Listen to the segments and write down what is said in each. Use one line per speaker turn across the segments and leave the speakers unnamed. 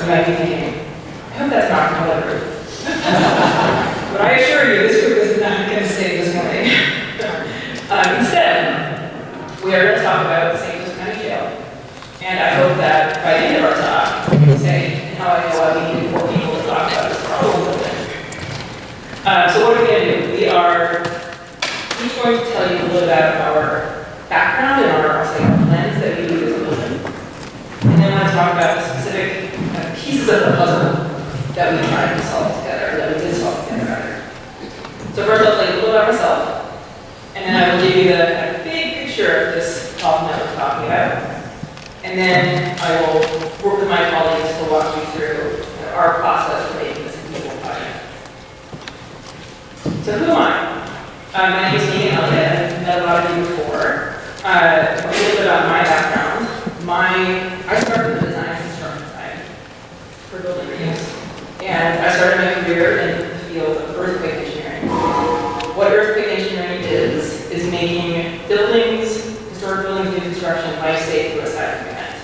you might be thinking, I hope that's not going to roof. But I assure you, this group is not going to stay this morning. Instead, we are going to talk about the St. Louis County Jail. And I hope that by the end of our talk, you can say how I know why we need more people to talk about this problem with it. So what are we going to do? We are each going to tell you a little bit about our background and our lens that we use as a building. And then I want to talk about the specific pieces of the puzzle that we tried to solve together, that we did solve together rather. So first I'll tell you a little about myself, and then I will give you the kind of big picture of this problem that we're talking about. And then I will work with my colleagues to walk you through our process for making this a feasible project. So who am I? My name is Meghan Elliott. I've met a lot of you before. A little bit about my background. I started in the design and construction side for building reuse. And I started my career in the field of earthquake engineering. What earthquake engineering is making buildings, historic buildings, new construction, life-safe through a seismic event.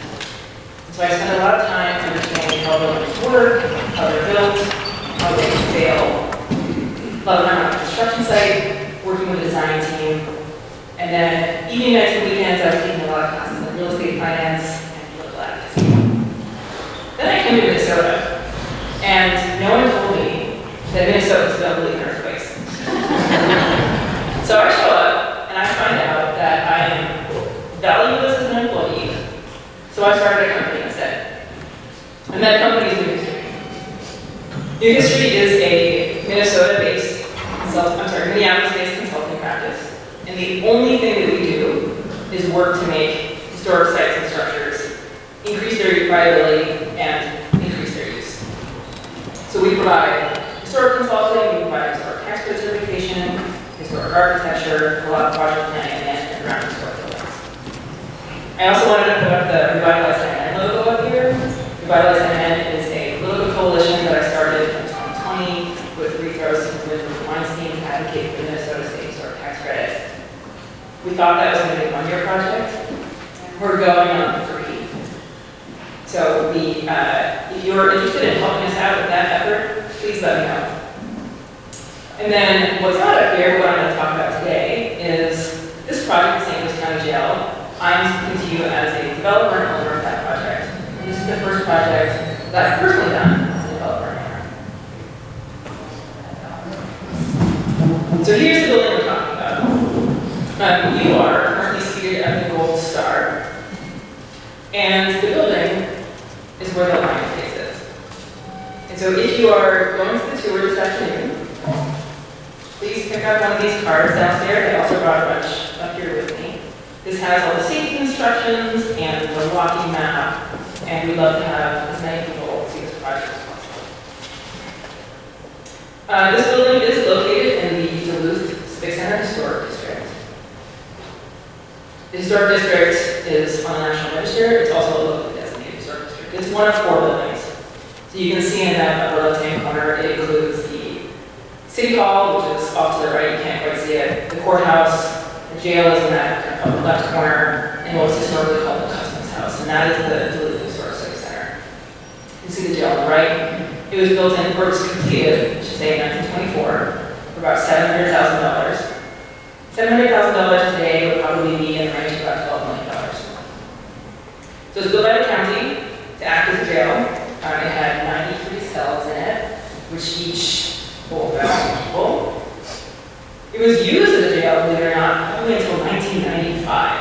So I spent a lot of time understanding how buildings work, how they're built, how they fail. A lot of time on a construction site, working with a design team, and then evening nights and weekends, I was taking a lot of classes in real estate finance and political advocacy. Then I came to Minnesota, and no one told me that Minnesotans don't believe in earthquakes. So I show up, and I find out that I am valueless as an employee, so I started a company instead. And that company is New History. New History is a Minneapolis-based consulting practice. And the only thing that we do is work to make historic sites and structures increase their reliability and increase their use. So we provide historic consulting, we provide historic tax code certification, historic architecture, a lot of project planning and management around historic buildings. I also wanted to put up the Revitalized logo up here. Revitalized is a political coalition that I started in 2020 with Rethrows with Weinstein to advocate for the Minnesota State Historic Tax Credit. We thought that was going to be a one-year project. We're going on 3. So if you're interested in helping us out with that effort, please let me know. And then what's not up here, what I'm going to talk about today, is this project, St. Louis County Jail. I'm speaking to you as a developer and owner of that project. And this is the first project that I've personally done as a developer and owner. So here's the building we're talking about. You are currently seated at the Gold Star. And the building is where the line space is. And so if you are going to the tour this afternoon, please pick up one of these cards downstairs. I also brought a bunch up here with me. This has all the safety instructions and the walking map, and we'd love to have as many people see this project as possible. This building is located in the Duluth Civic Center Historic District. The Historic District is on the National Register. It's also a locally designated historic district. It's one of 4 buildings. So you can see in that upper left-hand corner, it includes the City Hall, which is off to the right, you can't quite see it, the courthouse, the jail is in that upper left corner, and what's historically called the Customs House, and that is the Duluth Historic Civic Center. You can see the jail on the right. It was built in, or it was completed, I should say, in 1924, for about $700,000. $700,000 today would probably be in the range of about $12 million. So it was built by the county to act as a jail. It had 93 cells in it, which each hold about people. It was used as a jail, believe it or not, probably until 1995.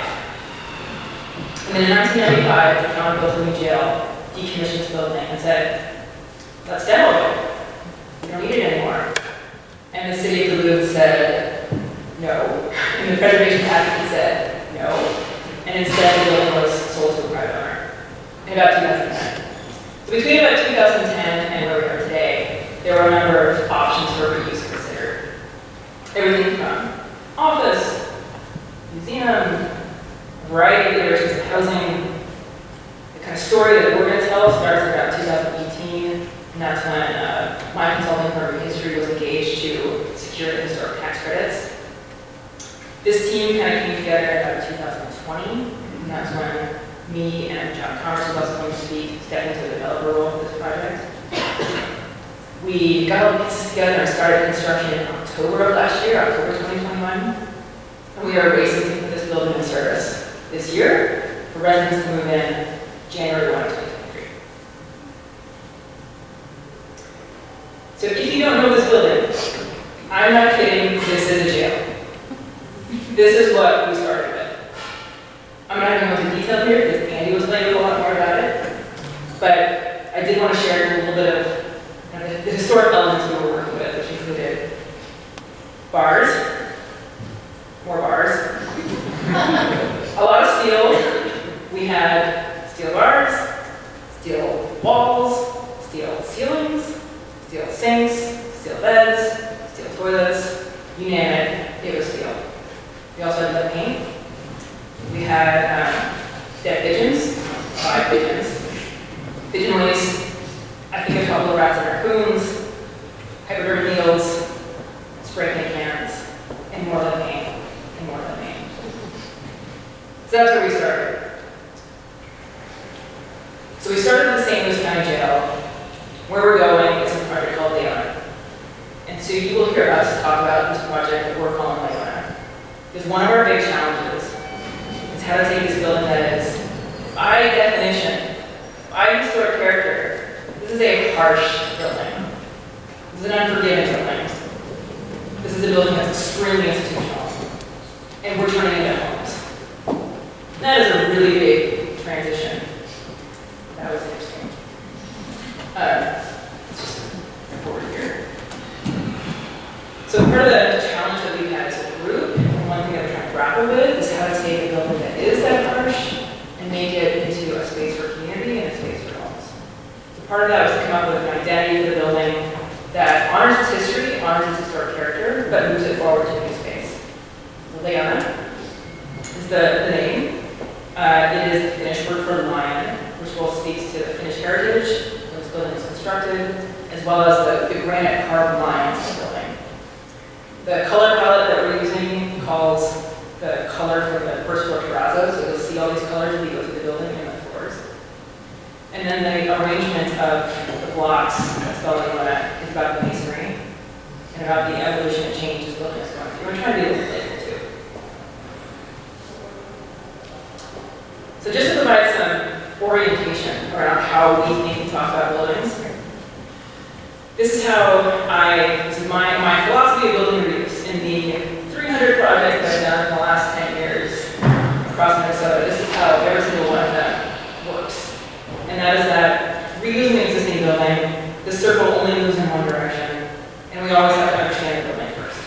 And then in 1995, the county built a new jail, decommissioned the building, and said, let's demo it. We don't need it anymore. And the city of Duluth said, no. And the preservation advocate said, no. And instead, the building was sold to a private owner in about 2010. So between about 2010 and where we are today, there were a number of options for reuse considered. Everything from office, museum, a variety of iterations of housing. The kind of story that we're going to tell starts in about 2018, and that's when my consulting firm History was engaged to secure the historic tax credits. This team kind of came together in about 2020, and that's when me and John Commerce, who was going to speak, stepped into the developer role for this project. We got all the pieces together and started construction in October of last year, October 2021. And we are racing to put this building in service this year for residents to move in January 1, 2023. So if you don't know this building, I'm not kidding, this is a jail. This is what we started with. I'm not going to go into detail here because Andy was telling you a lot more about it, but I did want to share a little bit of the historic elements we were working with, which included bars, more bars, a lot of steel. We had steel bars, steel walls, steel ceilings, steel sinks, steel beds, steel toilets, you name it, it was steel. We also had lead paint. We had dead pigeons, 5 pigeons, pigeon waste, I think a couple of rats and raccoons, hypodermic needles, spray paint cans, and more lead paint, and more lead paint. So that's where we started. So we started with the St. Louis County Jail. Where we're going is a project called Leona. And so you will hear us talk about this project that we're calling Leona. Because one of our big challenges is how to take this building that is, by definition, by historic character, this is a harsh building. This is an unforgiving building. This is a building that's extremely institutional. And we're turning it into homes. That is a really big transition. That was interesting. Let's just forward here. So part of the challenge that we've had as a group, and one thing that we're trying to grapple with, is how to take a building that is that harsh and make it into a space for community and a space for homes. So part of that was to come up with an identity for the building that honors its history, honors its historic character, but moves it forward to a new space. Leona is the name. It is the Finnish word for lion, which both speaks to the Finnish heritage when this building was constructed, as well as the granite carved lines of the building. The color palette that we're using calls the color from the first floor terrazzo, so you'll see all these colors as you go through the building and the floors. And then the arrangement of the blocks that spell Leona is about the masonry and about the evolution and change this building is going through. We're trying to be a little playful too. So just to provide some orientation around how we think and talk about buildings, this is my philosophy of building reuse. In the 300 projects I've done in the last 10 years across Minnesota, this is how every single one of them works. And that is that reusing an existing building, the circle only moves in one direction, and we always have to understand the building first.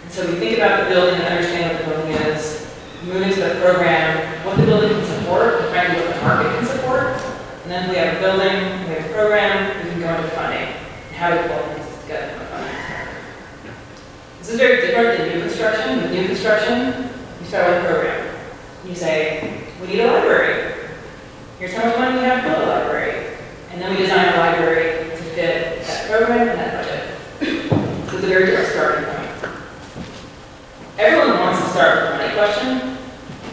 And so we think about the building and understand what the building is, move into the program, what the building can support, and frankly what the market can support. And then we have a building, we have a program, we can go into funding, and how to pull things together from a funding perspective. This is very different than new construction. With new construction, you start with a program. You say, we need a library. Here's how much money we have to build a library. And then we design a library to fit that program and that budget. So it's a very different starting point. Everyone wants to start with the money question.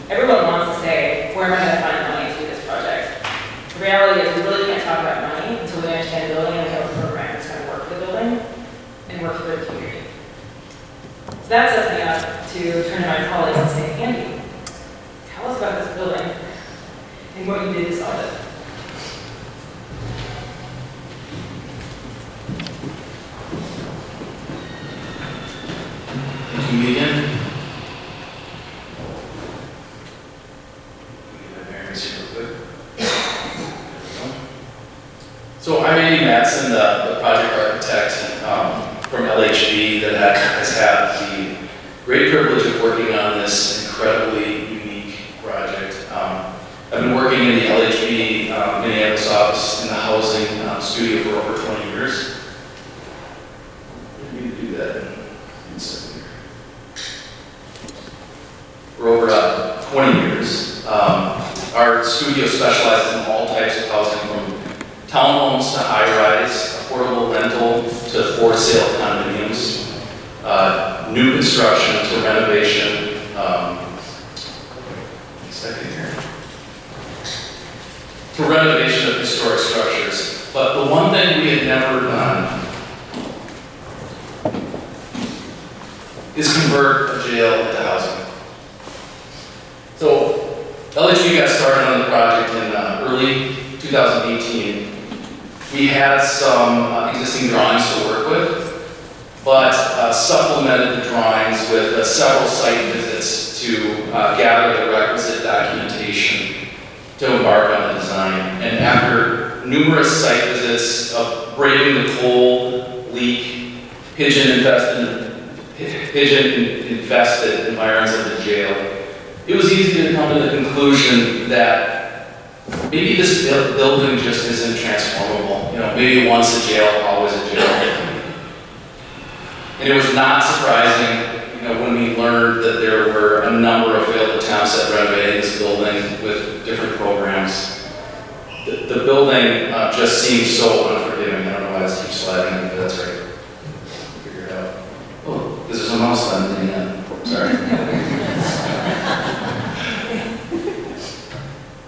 Everyone wants to say, where am I going to find money to do this project? The reality is we really can't talk about money until we understand the building and we have a program that's going to work for the building and work for the community. So that sets me up to turn to my colleagues and say, Andy, tell us about this building and what you did to solve it.
Can you begin? So I'm Andy Madson, the project architect from LHB that has had the great privilege of working on this incredibly unique project. I've been working in the LHB Minneapolis office in the housing studio for over 20 years. Let me do that in a second here. For over 20 years. Our studio specializes in all types of housing, from townhomes to high-rise, affordable rental to for-sale condominiums, new construction to renovation. Second here. To renovation of historic structures. But the one thing we had never done is convert a jail into housing. So LHB got started on the project in early 2018. We had some existing drawings to work with, but supplemented the drawings with several site visits to gather the requisite documentation to embark on the design. And after numerous site visits of braving the cold, leak, pigeon-infested environs of the jail, it was easy to come to the conclusion that maybe this building just isn't transformable. You know, maybe once a jail, always a jail. And it was not surprising, you know, when we learned that there were a number of failed attempts at renovating this building with different programs. The building just seems so unforgiving. I don't know why this keeps sliding, but that's right. Figure it out. Oh, this is a mouse landing. Sorry.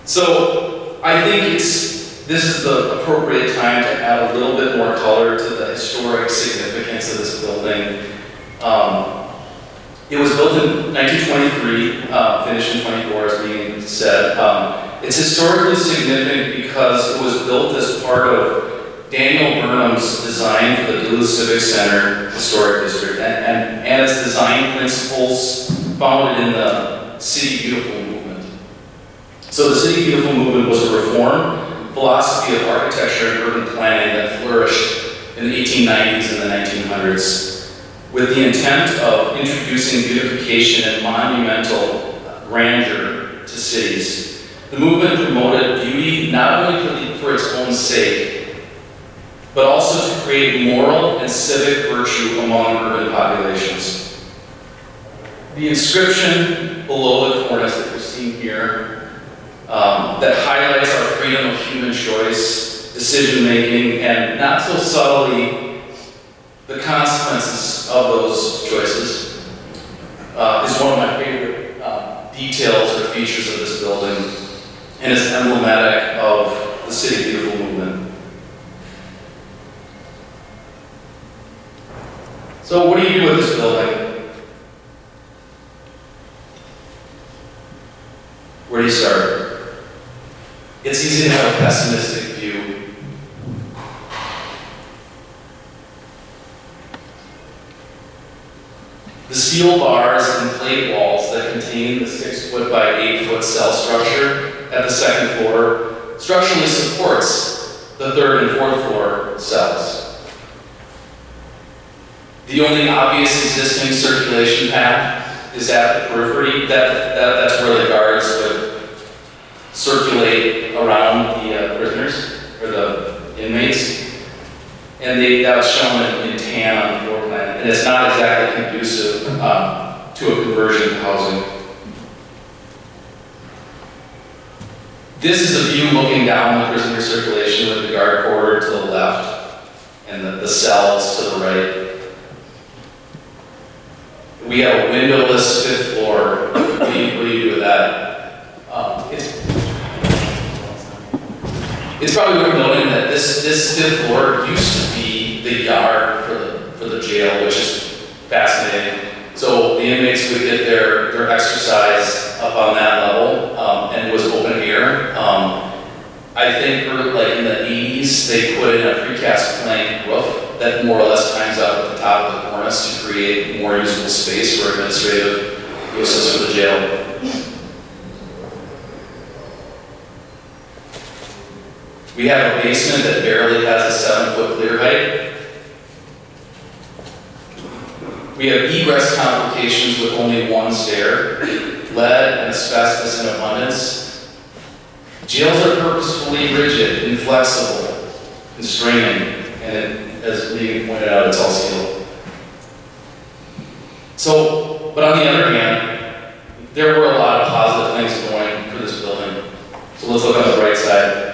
So I think this is the appropriate time to add a little bit more color to the historic significance of this building. It was built in 1923, finished in 24, as being said. It's historically significant because it was built as part of Daniel Burnham's design for the Duluth Civic Center Historic District, and its design principles founded in the City Beautiful movement. So the City Beautiful movement was a reform philosophy of architecture and urban planning that flourished in the 1890s and the 1900s with the intent of introducing beautification and monumental grandeur to cities. The movement promoted beauty not only for its own sake, but also to create moral and civic virtue among urban populations. The inscription below the cornice that you're seeing here that highlights our freedom of human choice, decision-making, and not so subtly, the consequences of those choices, is one of my favorite details or features of this building, and is emblematic of the City Beautiful movement. So what do you do with this building? Where do you start? It's easy to have a pessimistic view. The steel bars and plate walls that contain the 6-foot by 8-foot cell structure at the second floor structurally supports the third and fourth floor cells. The only obvious existing circulation path is at the periphery. That's where the guards would circulate around the prisoners or the inmates, and that was shown in tan on the floor plan. And it's not exactly conducive to a conversion to housing. This is a view looking down the prisoner circulation with the guard corridor to the left and the cells to the right. We have a windowless 5th floor. What do you do with that? It's probably worth noting that this 5th floor used to be the yard for the jail, which is fascinating. So the inmates would get their exercise up on that level, and it was open air. I think like in the 80s, they put in a precast plank roof that more or less times out at the top of the cornice to create more usable space for administrative uses for the jail. We have a basement that barely has a 7-foot clear height. We have egress complications with only one stair, lead and asbestos in abundance. Jails are purposefully rigid, inflexible, constraining, and as Meghan pointed out, it's all steel. But on the other hand, there were a lot of positive things going for this building. So let's look on the bright side.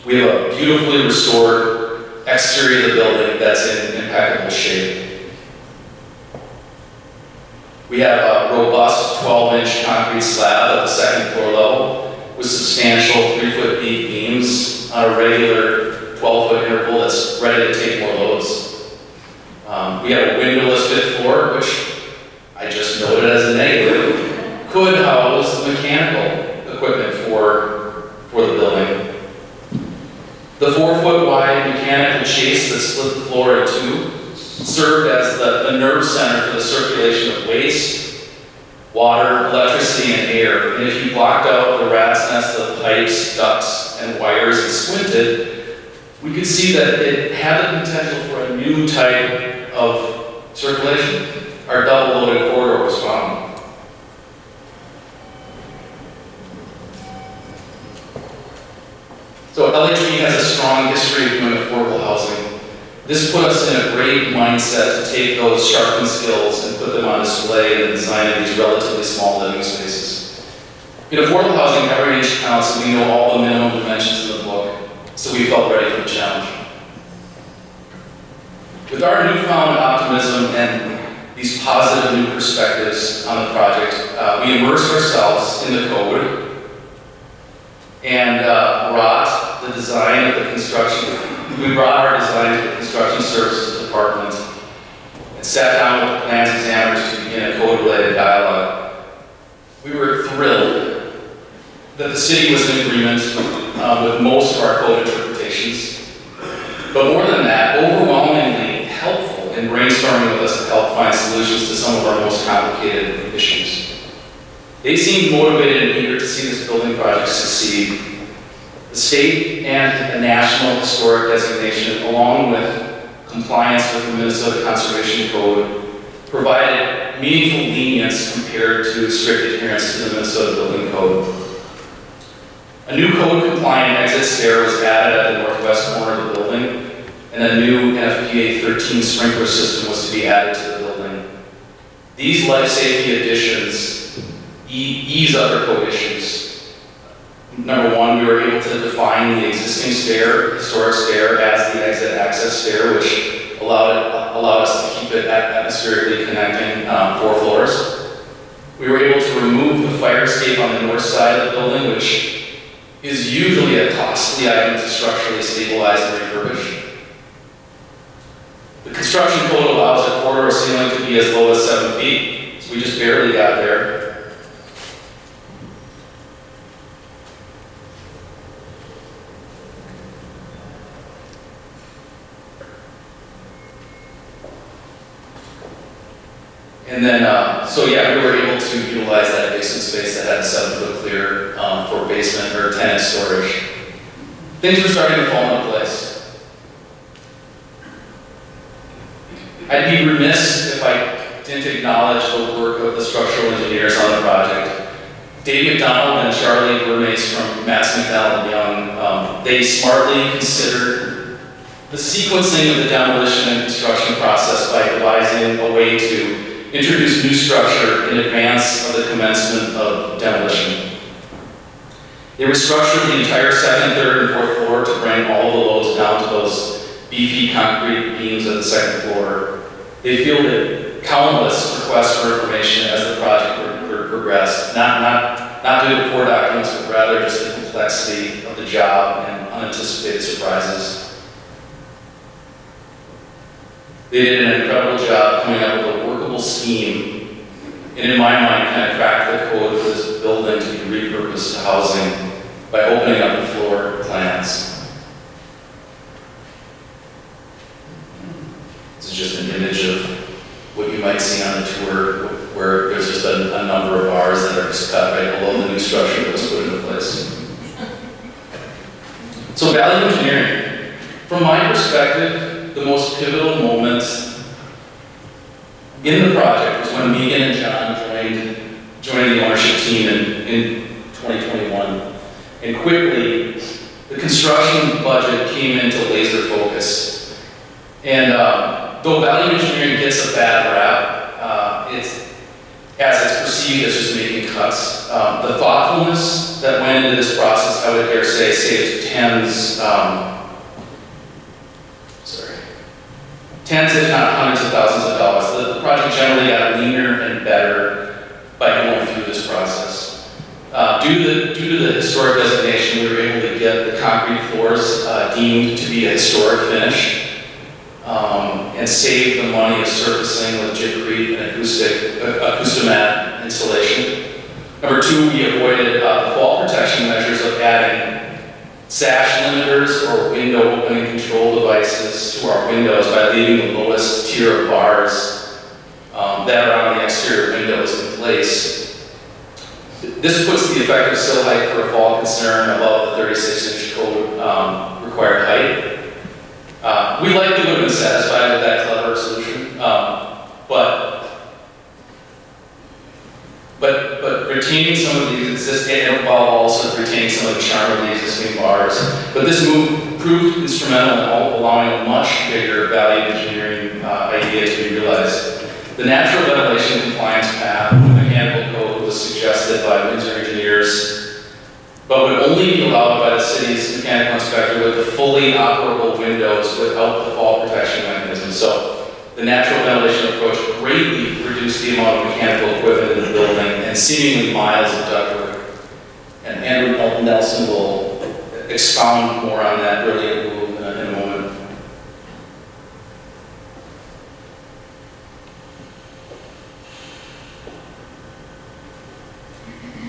We have a beautifully restored exterior of the building that's in impeccable shape. We have a robust 12-inch concrete slab at the second floor level with substantial 3-foot deep beams on a regular 12-foot interval that's ready to take more loads. We have a windowless 5th floor, which 4-foot wide mechanical chase that split the floor in two served as the nerve center for the circulation of waste, water, electricity, and air. And if you blocked out the rat's nest of pipes, ducts, and wires and squinted, we could see that it had the potential for a new type of circulation. Our double-loaded corridor was found. So LHB has a strong history of doing affordable housing. This put us in a great mindset to take those sharpened skills and put them on display in the design of these relatively small living spaces. In affordable housing, every inch counts, and we know all the minimum dimensions in the book, so we felt ready for the challenge. With our newfound optimism and these positive new perspectives on the project, we immersed ourselves in the code and brought the design of the construction. We brought our design to the construction services department and sat down with the plans examiners to begin a code-related dialogue. We were thrilled that the city was in agreement with most of our code interpretations, but more than that, overwhelmingly helpful in brainstorming with us to help find solutions to some of our most complicated issues. They seemed motivated and eager to see this building project succeed. The state and the national historic designation, along with compliance with the Minnesota Conservation Code, provided meaningful lenience compared to strict adherence to the Minnesota Building Code. A new code-compliant exit stair was added at the northwest corner of the building, and a new NFPA 13 sprinkler system was to be added to the building. These life safety additions ease other code issues. Number one, we were able to define the existing stair, historic stair, as the exit access stair, which allowed us to keep it atmospherically connecting 4 floors. We were able to remove the fire escape on the north side of the building, which is usually a costly item to structurally stabilize and refurbish. The construction code allows a corridor ceiling to be as low as 7 feet, so we just barely got there. And then, we were able to utilize that basement space that had 7-foot clear for basement or tenant storage. Things were starting to fall into place. I'd be remiss if I didn't acknowledge the work of the structural engineers on the project. Dave McDonald and Charlie Vermace from Madson, McDonald Young, they smartly considered the sequencing of the demolition and construction process by devising a way to introduce new structure in advance of the commencement of demolition. They restructured the entire second, third, and fourth floor to bring all the loads down to those beefy concrete beams at the second floor. They fielded countless requests for information as the project progressed, not due to poor documents, but rather just the complexity of the job and unanticipated surprises. They did an incredible job coming up with a workable scheme, and in my mind, kind of cracked the code for this building to be repurposed to housing by opening up the floor plans. This is just an image of what you might see on the tour, where there's just a number of bars that are just cut right below the new structure that was put into place. So value engineering. From my perspective, the most pivotal moment in the project was when Meghan and John joined the ownership team in 2021. And quickly, the construction budget came into laser focus. And though value engineering gets a bad rap, it's perceived as just making cuts. The thoughtfulness that went into this process, I would dare say saved tens if not hundreds of thousands of dollars. The project generally got leaner and better by going through this process. Due to the historic designation, we were able to get the concrete floors deemed to be a historic finish and save the money of surfacing with gypcrete and acoustomat insulation. Number two, we avoided the fall protection measures of adding sash limiters or window opening control devices to our windows by leaving the lowest tier of bars that are on the exterior windows in place. This puts the effective sill height for a fall concern above the 36-inch code required height. We likely would have been satisfied with that clever solution, but retaining some of the existing, and while also retaining some of the charm of the existing bars. But this move proved instrumental in allowing a much bigger value engineering idea to be realized. The natural ventilation compliance path with mechanical code was suggested by Windsor engineers, but would only be allowed by the city's mechanical inspector with the fully operable windows without the fall protection mechanism. So the natural ventilation approach greatly reduced the amount of mechanical equipment in the building and seemingly miles of ductwork. And Andrew Nelson will expound more on that brilliant move in a moment.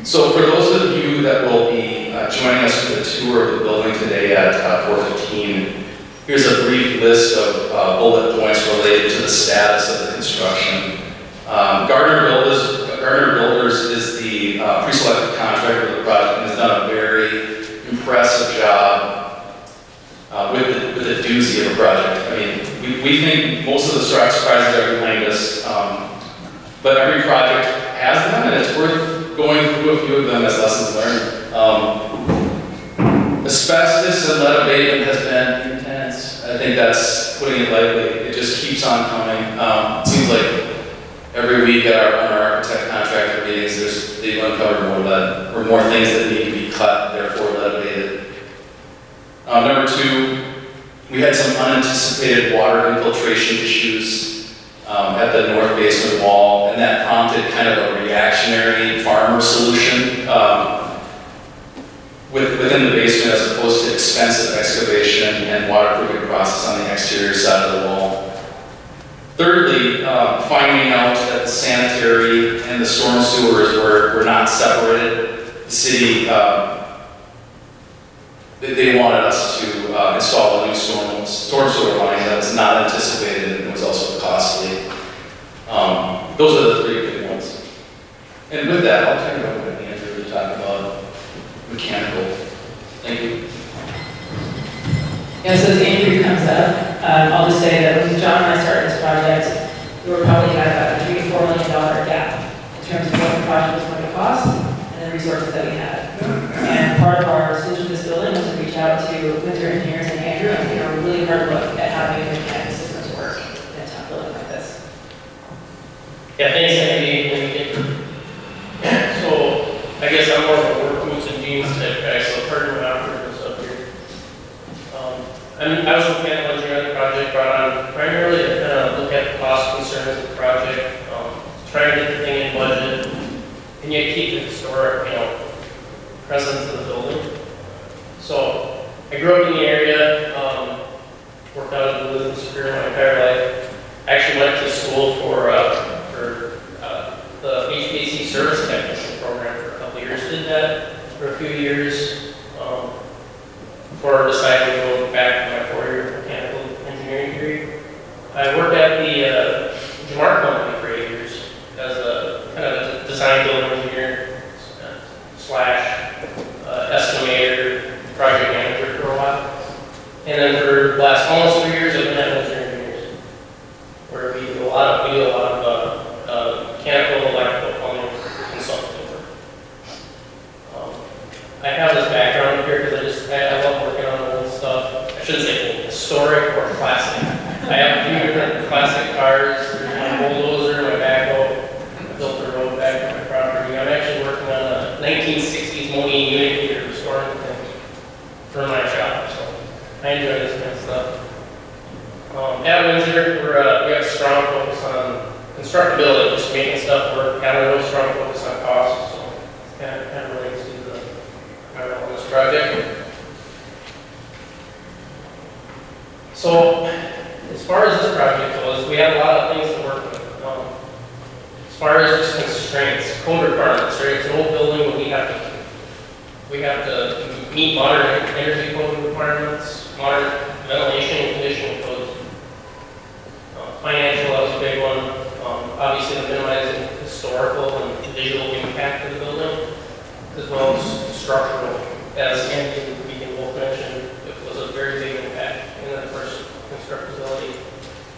So for those of you that will be joining us for the tour of the building today at 4:15, here's a brief list of bullet points related to the status of the construction. Gardner Builders is the pre-selected contractor of the project and has done a very impressive job with a doozy of a project. I mean, we think most of the surprises are behind us, but every project has them, and it's worth going through a few of them as lessons learned. Asbestos and lead abatement has been intense. I think that's putting it lightly. It just keeps on coming. It seems like every week at our architect contractor meetings, they've uncovered more lead, or more things that need to be cut, therefore lead abated. Number two, we had some unanticipated water infiltration issues at the north basement wall, and that prompted kind of a reactionary farmer solution within the basement as opposed to expensive excavation and waterproofing process on the exterior side of the wall. Thirdly, finding out that the sanitary and the storm sewers were not separated. The city, they wanted us to install a new storm sewer line that was not anticipated and was also costly. Those are the three big ones. And with that, I'll turn it over to Andrew to talk about mechanical. Thank you.
Yeah, so as Andrew comes up, I'll just say that when John and I started this project, we were probably at about a $3 to $4 million gap in terms of what the project was going to cost and the resources that we had. And part of our solution to this building was to reach out to Windsor engineers and Andrew and take a really hard look at how to make mechanical systems work in a tough building like this.
Yeah, thanks, Andy. So, I guess I'm more of a work boots and jeans type guy, so pardon my awkwardness up here. I was a mechanical engineer on the project, brought on primarily to kind of look at the cost concerns of the project, try and get the thing in budget, and yet keep the historic, presence of the building. So, I grew up in the area, worked out in Duluth and Superior my entire life. I actually went to school for the HVAC service technician program for a couple of years. Did that for a few years before deciding to go back to my 4-year mechanical engineering degree. I worked at the Jamar company for 8 years as a kind of a design build engineer slash estimator, project manager for a while. And then for the last almost 3 years, I've been at Windsor Engineers, where we do a lot of mechanical, electrical, plumbing, consulting work. I have this background up here because I love working on old stuff. I shouldn't say old, historic or classic. I have a few different classic cars. There's my bulldozer, my backhoe. I built the road back to my property. I'm actually working on a 1960s Modine unit heater restoring things for my shop. So I enjoy this kind of stuff. At Windsor, we have a strong focus on constructability, just making stuff work. Have a real strong focus on cost. So kind of relates to my role on this project. So as far as this project goes, we have a lot of things to work with. As far as just constraints, code requirements, right? It's an old building, but we have to meet modern energy code requirements, modern ventilation and conditioning codes. Financial, that was a big one. Obviously, minimizing historical and visual impact of the building, as well as structural. As Andy and Wolf mentioned, it was a very big impact in the first constructability.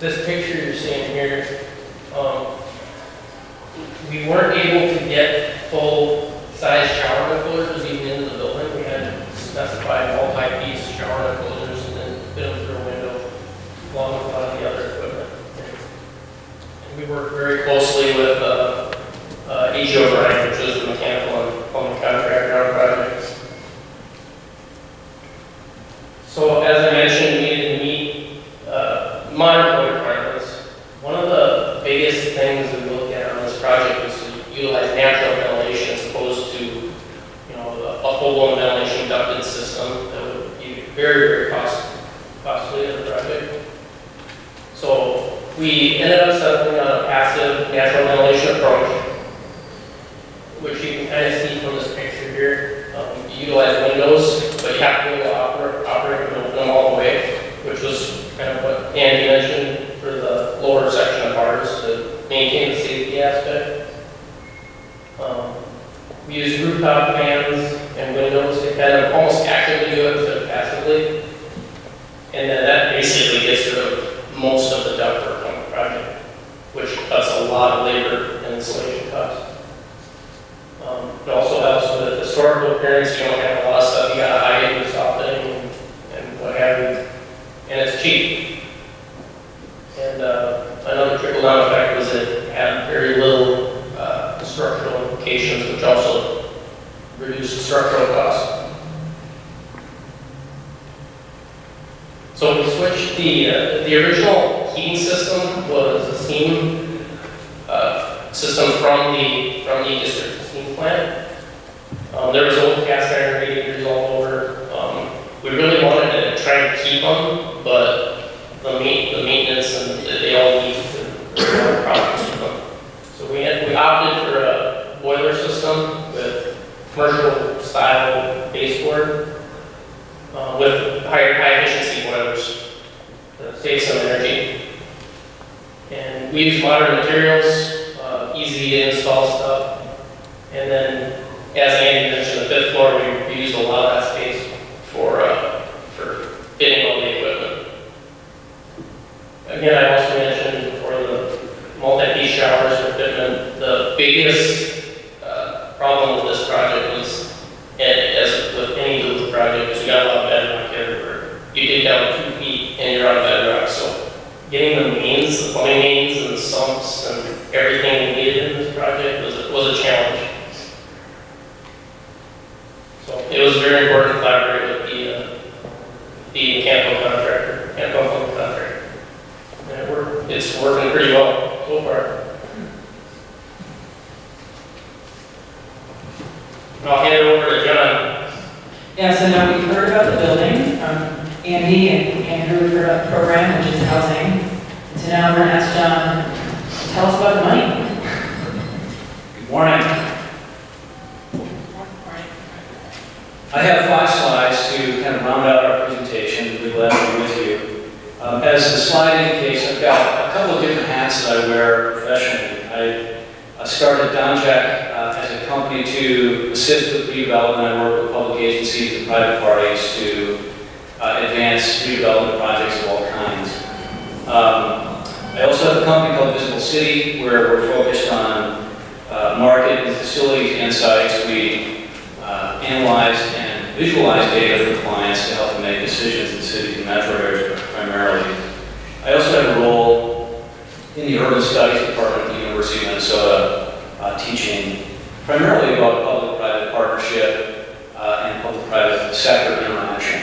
This picture you're seeing here, we weren't able to get full-size shower enclosures even into the building. We had to specify multi-piece shower enclosures and then fit them through a window, along with a lot of the other equipment. And we worked very closely with A.G. O'Brien, which is the mechanical and plumbing contractor on our project. So as I mentioned, we needed to meet modern code requirements. One of the biggest things we looked at on this project was to utilize natural ventilation as opposed to, a full-blown ventilation ducted system that would be very, very costly in the project. So we ended up settling on a passive natural ventilation approach, which you can kind of see from this picture here. You utilize windows, but you have to be able to operate them all the way, which was kind of what Andy mentioned for the lower section of ours to maintain the safety aspect. We use rooftop fans and windows to kind of almost actively do it instead of passively. And then that basically gets rid of most of the ductwork on the project, which cuts a lot of labor and installation costs. It also helps with historical appearance. You don't have a lot of stuff you gotta hide with softening and what have you. And it's cheap. And another trickle-down effect was it had very little structural implications, which also reduced the structural costs. So we switched the original heating system was a steam system from the district steam plant. There was old cast iron radiators all over. We really wanted to try and keep them, but the maintenance and they all leaked and there were a lot of problems with them. So we opted for a boiler system with commercial style baseboard with high efficiency boilers to save some energy. And we use modern materials, easy to install stuff. And then, as Andy mentioned, the 5th floor, we used a lot of that space for fitting all the equipment. Again, I also mentioned before the multi-piece showers for fitment. The biggest problem with this project was, as with any Duluth project, is you got a lot of bedrock everywhere. You dig down 2 feet and you're on bedrock. So getting the mains, the plumbing mains and the sumps and everything we needed in this project was a challenge. So it was very important to collaborate with the mechanical contractor, mechanical plumbing contractor. And it's working pretty well so far. I'll hand it over to John.
Yeah, so now we've heard about the building from Andy and Andrew. We've heard about the program, which is housing. And so now we're going to ask John to tell us about the money.
Good morning. I have 5 slides to kind of round out our presentation. We'll be glad to be with you. As the slide indicates, I've got a couple of different hats that I wear professionally. I started Donjack as a company to assist with redevelopment. I work with public agencies and private parties to advance redevelopment projects of all kinds. I also have a company called Visible City, where we're focused on market and facilities insights. We analyze and visualize data for clients to help them make decisions in cities and metro areas primarily. I also have a role in the Urban Studies Department at the University of Minnesota, teaching primarily about public-private partnership and public-private sector interaction.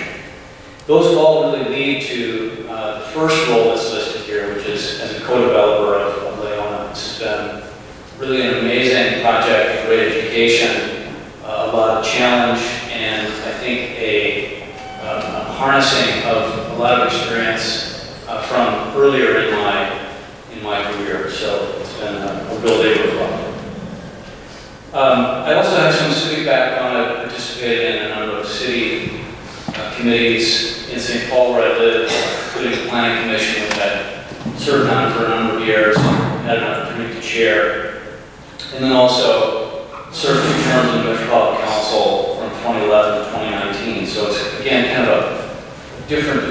Those all really lead to the first role that's listed here, which is as a co-developer of Leona. This has been really an amazing project, a great education, a lot of challenge, and I think a harnessing of a lot of experience from earlier in my career. So it's been a real labor of love. I also have some civic background. I participated in a number of city committees in St. Paul where I live, including the Planning Commission, which I served on for a number of years, had an opportunity to chair, and then also served 2 terms in the Metropolitan Council from 2011 to 2019. So it's, again, kind of a different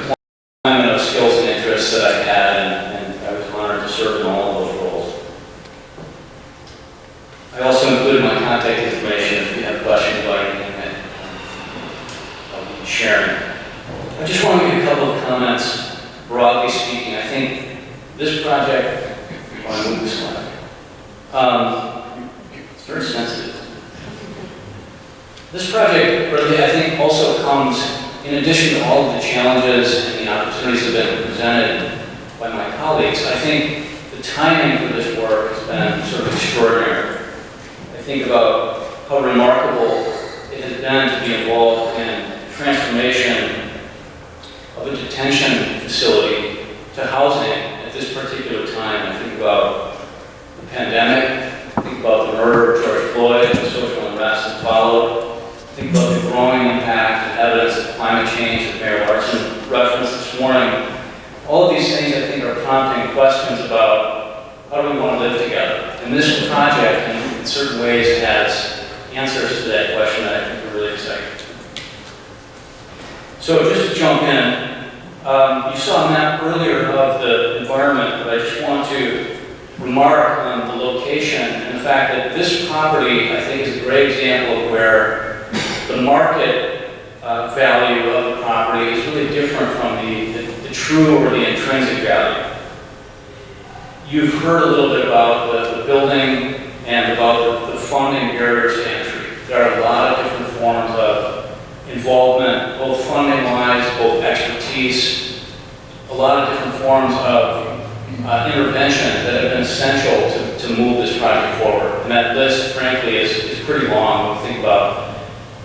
deployment of skills and interests that I had, and I was honored to serve in all of those roles. I also included my contact information if you have questions about anything that I'll be sharing. I just want to make a couple of comments, broadly speaking. I think this project, I want to move this slide. It's very sensitive. This project really, I think, also comes in addition to all of the challenges and the opportunities that have been presented by my colleagues. I think the timing for this work has been sort of extraordinary. I think about how remarkable it has been to be involved in transformation of a detention facility to housing at this particular time. I think about the pandemic, I think about the murder of George Floyd, the social unrest that followed. Think about the growing impact and evidence of climate change that Mayor Larson referenced this morning. All of these things, I think, are prompting questions about how do we want to live together. And this project, in certain ways, has answers to that question that I think are really exciting. So just to jump in, you saw a map earlier of the environment, but I just want to remark on the location and the fact that this property, I think, is a great example of where the market value of the property is really different from the true or the intrinsic value. You've heard a little bit about the building and about the funding barriers to entry. There are a lot of different forms of involvement, both funding-wise, both expertise, a lot of different forms of intervention that have been essential to move this project forward. And that list, frankly, is pretty long. When we think about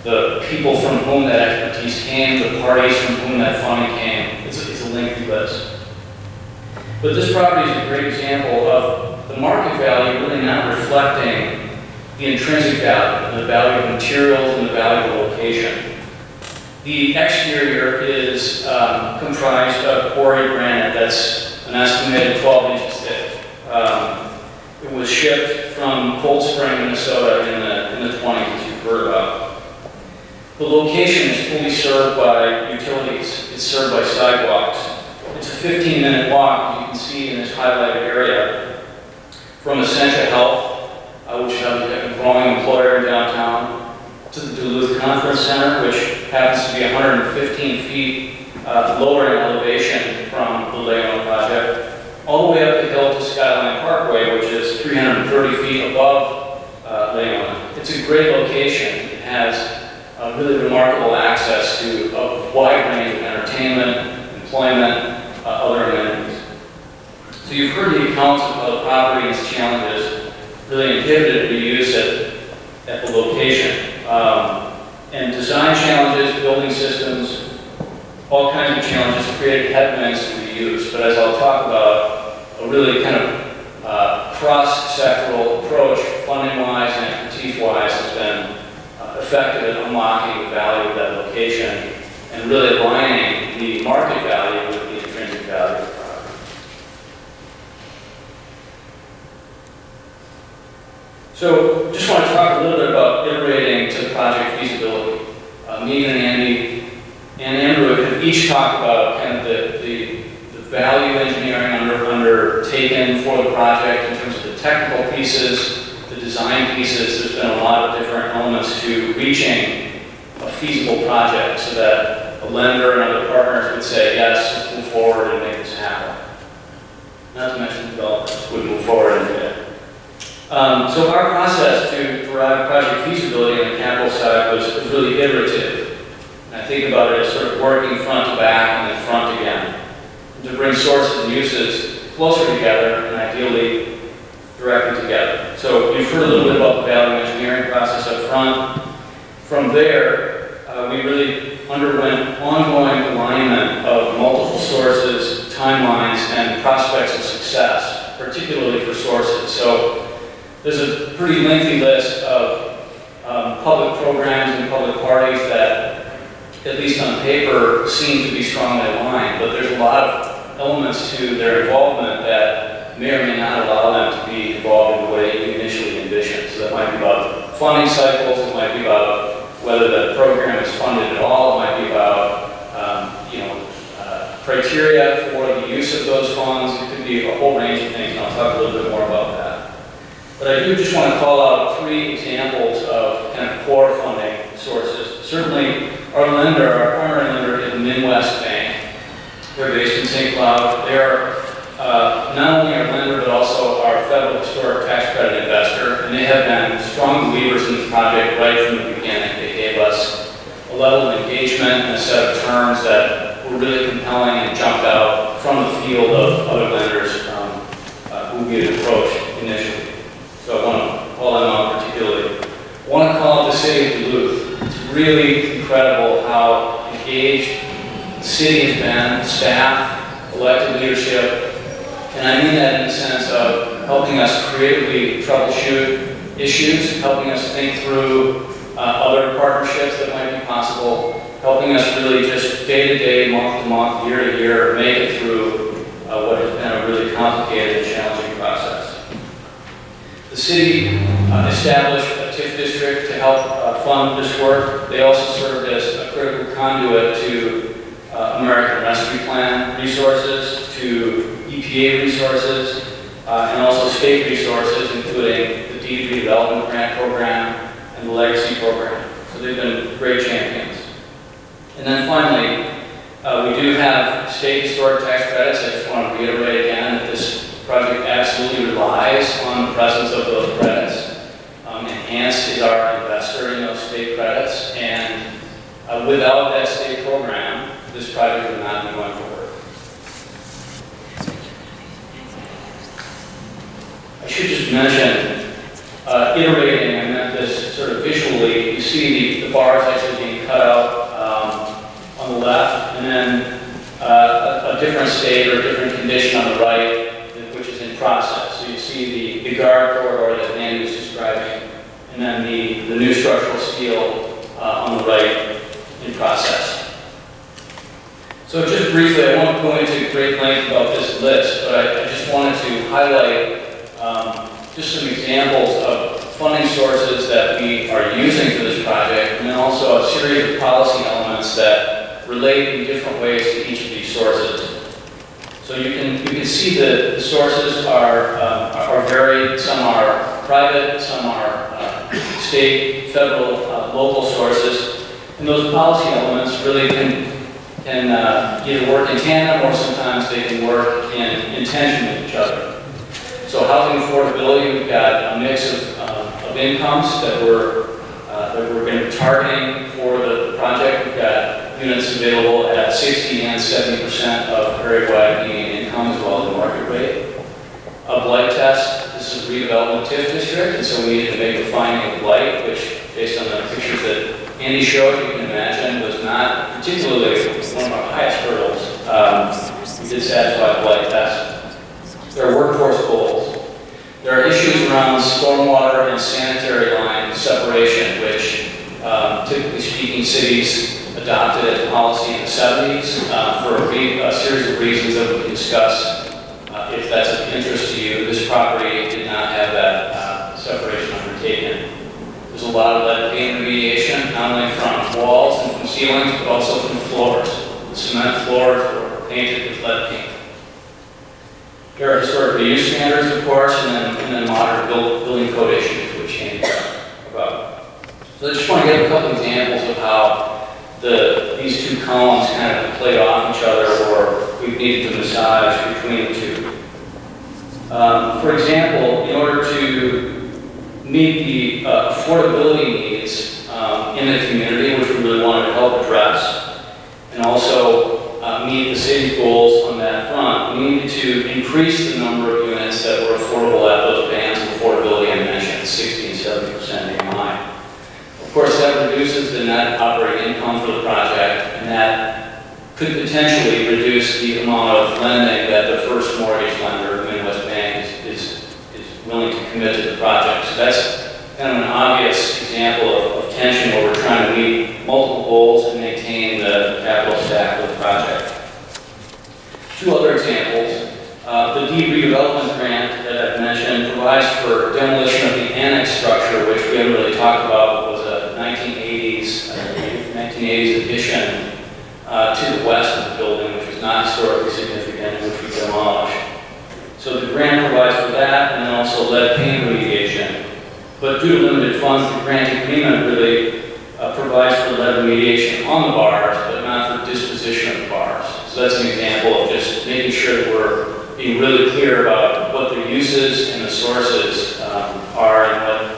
the people from whom that expertise came, the parties from whom that funding came, it's a lengthy list. But this property is a great example of the market value really not reflecting the intrinsic value, the value of materials and the value of location. The exterior is comprised of quarried granite that's an estimated 12 inches thick. It was shipped from Cold Spring, Minnesota in the 20s, as you've heard about. The location is fully served by utilities. It's served by sidewalks. It's a 15-minute walk, you can see in this highlighted area, from Essentia Health, which is a growing employer in downtown, to the Duluth Conference Center, which happens to be 115 feet lower in elevation from the Leona project, all the way up the hill to Skyline Parkway, which is 330 feet above Leona. It's a great location. It has really remarkable access to a wide range of entertainment, employment, other amenities. So you've heard the accounts of how the property and its challenges really inhibited reuse at the location. And design challenges, building systems, all kinds of challenges created headwinds to reuse. But as I'll talk about, a really kind of cross-sectoral approach, funding-wise and expertise-wise, has been effective at unlocking the value of that location and really aligning the market value with the intrinsic value of the property. So just want to talk a little bit about iterating to project feasibility. Me and Andrew have each talked about kind of the value engineering undertaken for the project in terms of the technical pieces, the design pieces. There's been a lot of different elements to reaching a feasible project so that a lender and other partners would say, yes, let's move forward and make this happen. Not to mention developers would move forward and do it. So our process to derive project feasibility on the capital side was really iterative. And I think about it as sort of working front to back and then front again, and to bring sources and uses closer together and ideally directly together. So you've heard a little bit about the value engineering process up front. From there, we really underwent ongoing alignment of multiple sources, timelines, and prospects of success, particularly for sources. So there's a pretty lengthy list of public programs and public parties that at least on paper, seem to be strongly aligned, but there's a lot of elements to their involvement that may or may not allow them to be involved in the way you initially envisioned. So that might be about funding cycles, it might be about whether the program is funded at all, it might be about criteria for the use of those funds. It could be a whole range of things, and I'll talk a little bit more about that. But I do just want to call out 3 examples of kind of core funding sources. Certainly, our primary lender is the Midwest Bank. They're based in St. Cloud. They're not only our lender, but also our federal historic tax credit investor, and they have been strong believers in the project right from the beginning. They gave us a level of engagement and a set of terms that were really compelling and jumped out from the field of other lenders who we had approached initially. So I want to call them out particularly. I want to call out the city of Duluth. It's really incredible how engaged the city has been, staff, elected leadership, and I mean that in the sense of helping us creatively troubleshoot issues, helping us think through other partnerships that might be possible, helping us really just day-to-day, month-to-month, year-to-year, make it through what has been a really complicated and challenging process. The city established a TIF district to help fund this work. They also served as a critical conduit to American Rescue Plan resources, to EPA resources, and also state resources, including the deed redevelopment grant program and the legacy program. So they've been great champions. And then finally, we do have state historic tax credits. I just want to reiterate again that this project absolutely relies on the presence of those credits. Enhanced is our investor in those state credits, and without that state program, this project would not be going forward. I should just mention, iterating, I meant this sort of visually. You see the bars actually being cut out on the left, and then a different state or a different condition on the right, which is in process. So you see the guard corridor that Andy was describing, and then the new structural steel on the right in process. So just briefly, I won't go into great length about this list, but I just wanted to highlight just some examples of funding sources that we are using for this project, and then also a series of policy elements that relate in different ways to each of these sources. So you can see that the sources are varied. Some are private, some are state, federal, local sources, and those policy elements really can either work in tandem or sometimes they can work in tension with each other. So housing affordability, we've got a mix of incomes that we're going to be targeting for the project. We've got units available at 60 and 70% of area-wide median income as well as the market rate. A blight test, this is redevelopment TIF district, and so we needed to make a finding of blight, which based on the pictures that Andy showed, you can imagine, was not particularly one of our highest hurdles. We did satisfy the blight test. There are workforce goals. There are issues around stormwater and sanitary line separation, which typically speaking cities adopted as policy in the 70s for a series of reasons that we can discuss if that's of interest to you. This property did not have that separation undertaken. There's a lot of lead paint remediation, not only from walls and from ceilings, but also from floors. The cement floors were painted with lead paint. There are historic reuse standards, of course, and then modern building code issues, which Andy talked about. So I just want to give a couple examples of how these two columns kind of played off each other, or we've needed to massage between the two. For example, in order to meet the affordability needs in the community, which we really wanted to help address, and also meet the city's goals on that front, we needed to increase the number of units that were affordable at those bands of affordability I mentioned, 60 and 70% AMI. Of course, that reduces the net operating income for the project, and that could potentially reduce the amount of lending that the first mortgage lender, the Midwest Bank, is willing to commit to the project. So that's kind of an obvious example of tension where we're trying to meet multiple goals and maintain examples. The redevelopment grant that I've mentioned provides for demolition of the annex structure, which we haven't really talked about, but was a 1980s addition to the west of the building, which is not historically significant, which we demolished. So the grant provides for that, and then also lead paint remediation. But due to limited funds, the grant agreement really provides for lead remediation on the bars, but not for disposition of the bars. So that's an example of just making sure that we're being really clear about what their uses and the sources are and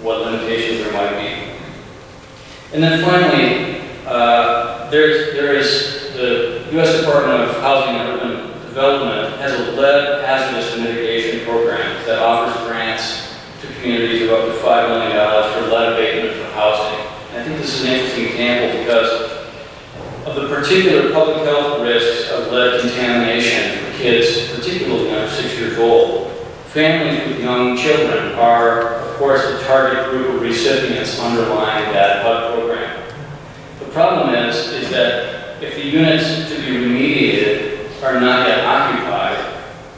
what limitations there might be. And then finally, there is the U.S. Department of Housing and Urban Development has a lead hazardous mitigation program that offers grants to communities of up to $5 million for lead abatement for housing. And I think this is an interesting example because of the particular public health risks of lead contamination for kids, particularly under 6 years old. Families with young children are, of course, the target group of recipients underlying that HUD program. The problem is that if the units to be remediated are not yet occupied,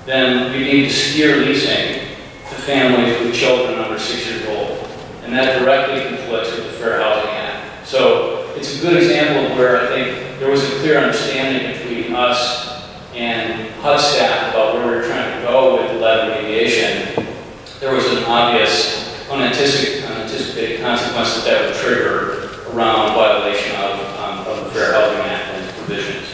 then we need to steer leasing to families with children under 6 years old. And that directly conflicts with the Fair Housing Act. So it's a good example of where I think there was a clear understanding between us and HUD staff about where we were trying to go with lead remediation. There was an obvious unanticipated consequence that would trigger around violation of the Fair Housing Act and its provisions.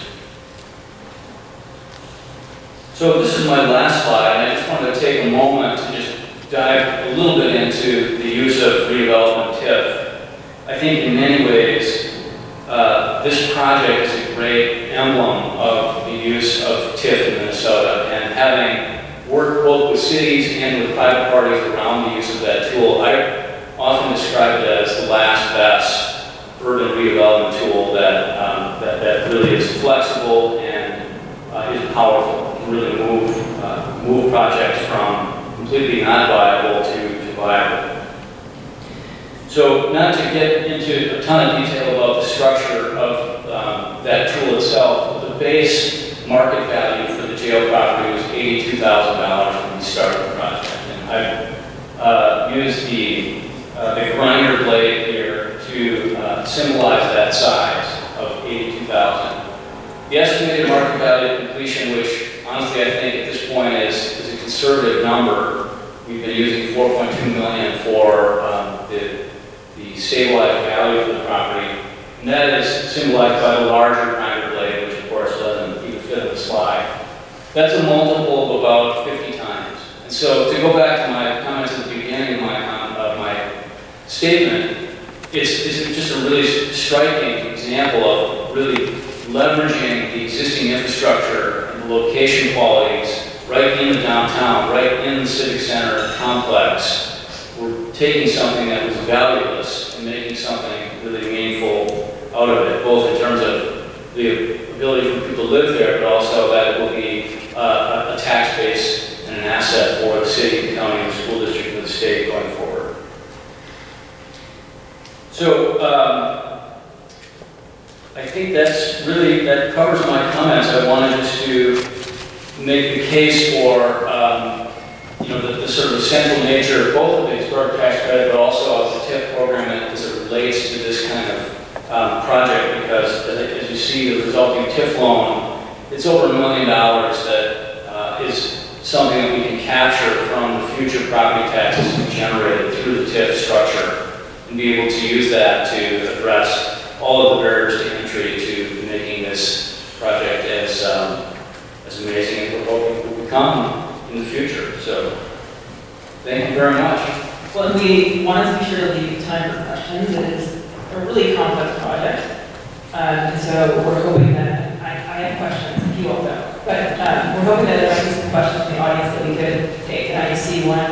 So this is my last slide, and I just wanted to take a moment to just dive a little bit into the use of redevelopment TIF. I think in many ways, this project is a great emblem of the use of TIF in Minnesota, and having worked both with cities and with private parties around the use of that tool, I often describe it as the last best urban redevelopment tool that really is flexible and is powerful. It can really move projects from completely not viable to viable. So not to get into a ton of detail about the structure of that tool itself, but the base market value for the jail property was $82,000 when we started the project. And I've used the grinder blade here to symbolize that size of $82,000. The estimated market value at completion, which honestly I think at this point is a conservative number. We've been using $4.2 million for the stabilized value of the property, and that is symbolized by the larger grinder blade, which of course doesn't even fit in the slide. That's a multiple of about 50 times. And so to go back to my comments at the beginning of my statement, it's just a really striking example of really leveraging the existing infrastructure and the location qualities right in the downtown, right in the civic center complex. We're taking something that was valueless and making something really meaningful out of it, both in terms of the ability for people to live there, but also that it will be a tax base and an asset for the city, the county, the school district, and the state going forward. So I think that covers my comments. I wanted just to make the case for the sort of essential nature both of the historic tax credit, but also of the TIF program as it relates to this kind of project, because as you see the resulting TIF loan, it's over $1 million that is something that we can capture from the future property taxes generated through the TIF structure and be able to use that to address all of the barriers to entry to making this project as amazing as we're hoping it will become in the future. So, thank you very much.
Well, we wanted to be sure to leave time for questions. It is a really complex project. And so we're hoping that, I have questions, if you all don't, but we're hoping that there might be some questions from the audience that we could take. And I see one